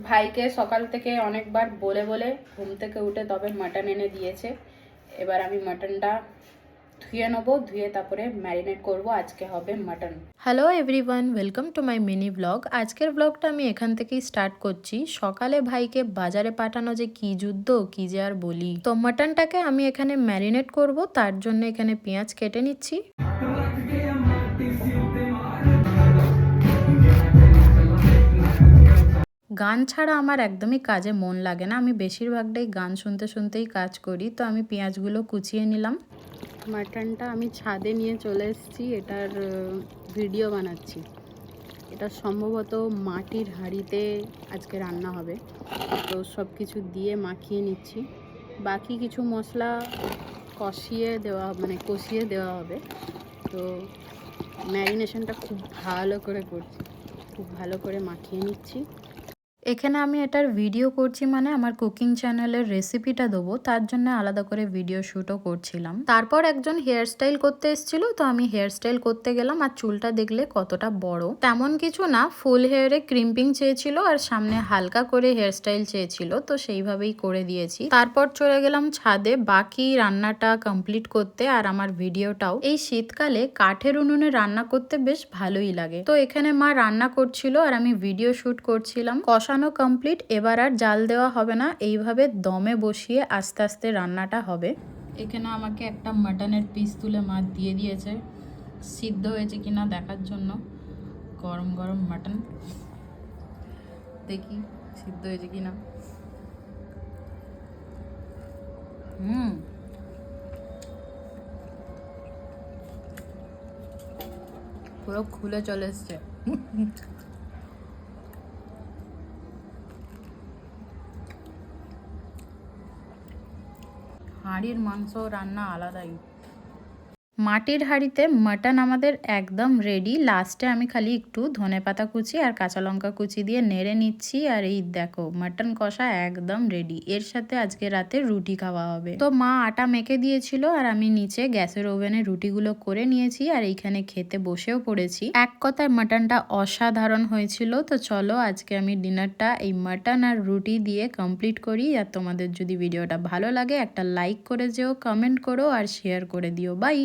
ভাইকে সকাল থেকে অনেকবার বলে বলে ঘুম থেকে উঠে তবে মাটন এনে দিয়েছে। এবার আমি মাটনটা ধুয়ে নেবো, ধুয়ে তারপরে ম্যারিনেট করব। আজকে হবে mutton. Hello everyone, welcome to my mini blog. আজকের ব্লগটা আমি এখান থেকেই স্টার্ট করছি। সকালে ভাইকে বাজারে পাঠানো যে কি যুদ্ধ, কি যে আর বলি। তো মাটনটাকে আমি এখানে ম্যারিনেট করব, তার জন্য এখানে পেঁয়াজ কেটে নিচ্ছি। গান ছাড়া আমার একদমই কাজে মন লাগে না, আমি বেশিরভাগটাই গান শুনতে শুনতেই কাজ করি। তো আমি পেঁয়াজগুলো কুচিয়ে নিলাম। মাটনটা আমি ছাদে নিয়ে চলে এসেছি, এটার ভিডিও বানাচ্ছি। এটা সম্ভবত মাটির হাঁড়িতে আজকে রান্না হবে, তো সব কিছু দিয়ে মাখিয়ে নিচ্ছি। বাকি কিছু মশলা কষিয়ে দেওয়া হবে। তো ম্যারিনেশনটা খুব ভালো করে করছি, খুব ভালো করে মাখিয়ে নিচ্ছি। এখানে আমি এটার ভিডিও করছি, মানে আমার কুকিং চ্যানেলের রেসিপিটা দেবো, তার জন্য আলাদা করে ভিডিও শ্যুটও করছিলাম। তারপর একজন হেয়ার স্টাইল করতে এসেছিল, তো আমি হেয়ার স্টাইল করতে গেলাম। আর চুলটা দেখলে কতটা বড়, তেমন কিছু না, ফুল হেয়ারে ক্রিম্পিং চেয়েছিল আর সামনে হালকা করে হেয়ার স্টাইল চেয়েছিল, তো সেইভাবেই করে দিয়েছি। তারপর চলে গেলাম ছাদে বাকি রান্নাটা কমপ্লিট করতে। আর আমার ভিডিওটাও এই শীতকালে কাঠের উনুনে রান্না করতে বেশ ভালোই লাগে। তো এখানে মা রান্না করছিল আর আমি ভিডিও শ্যুট করছিলাম। কষানো কমপ্লিট, এবার আর জাল দেওয়া হবে না, এইভাবে দমে বসিয়ে আস্তে আস্তে রান্নাটা হবে। এখানে আমাকে একটা মাটনের পিস তুলে মা দিয়ে দিয়েছে, সিদ্ধ হয়েছে কিনা দেখার জন্য। গরম গরম মাটন, দেখি সিদ্ধ হয়েছে কিনা। পুরো খুলে চলে এসছে। হাঁড়ির মাংস রান্না আলাদাই। মাটির হাঁড়িতে মাটন আমাদের একদম রেডি। লাস্টে আমি খালি একটু ধনেপাতা কুচি আর কাঁচা লঙ্কা কুচি দিয়ে নেড়ে নিচ্ছি। আর এই দেখো মাটন কষা একদম রেডি। এর সাথে আজকে রাতে রুটি খাওয়া হবে। তো মা আটা মেখে দিয়েছিল আর আমি নিচে গ্যাসের ওভেনে রুটিগুলো করে নিয়েছি আর এইখানে খেতে বসেও পড়েছি। এক কথায় মাটনটা অসাধারণ হয়েছিল। তো চলো আজকে আমি ডিনারটা এই মাটন আর রুটি দিয়ে কমপ্লিট করি। আর তোমাদের যদি ভিডিওটা ভালো লাগে একটা লাইক করে যেও, কমেন্ট করো আর শেয়ার করে দিও। বাই।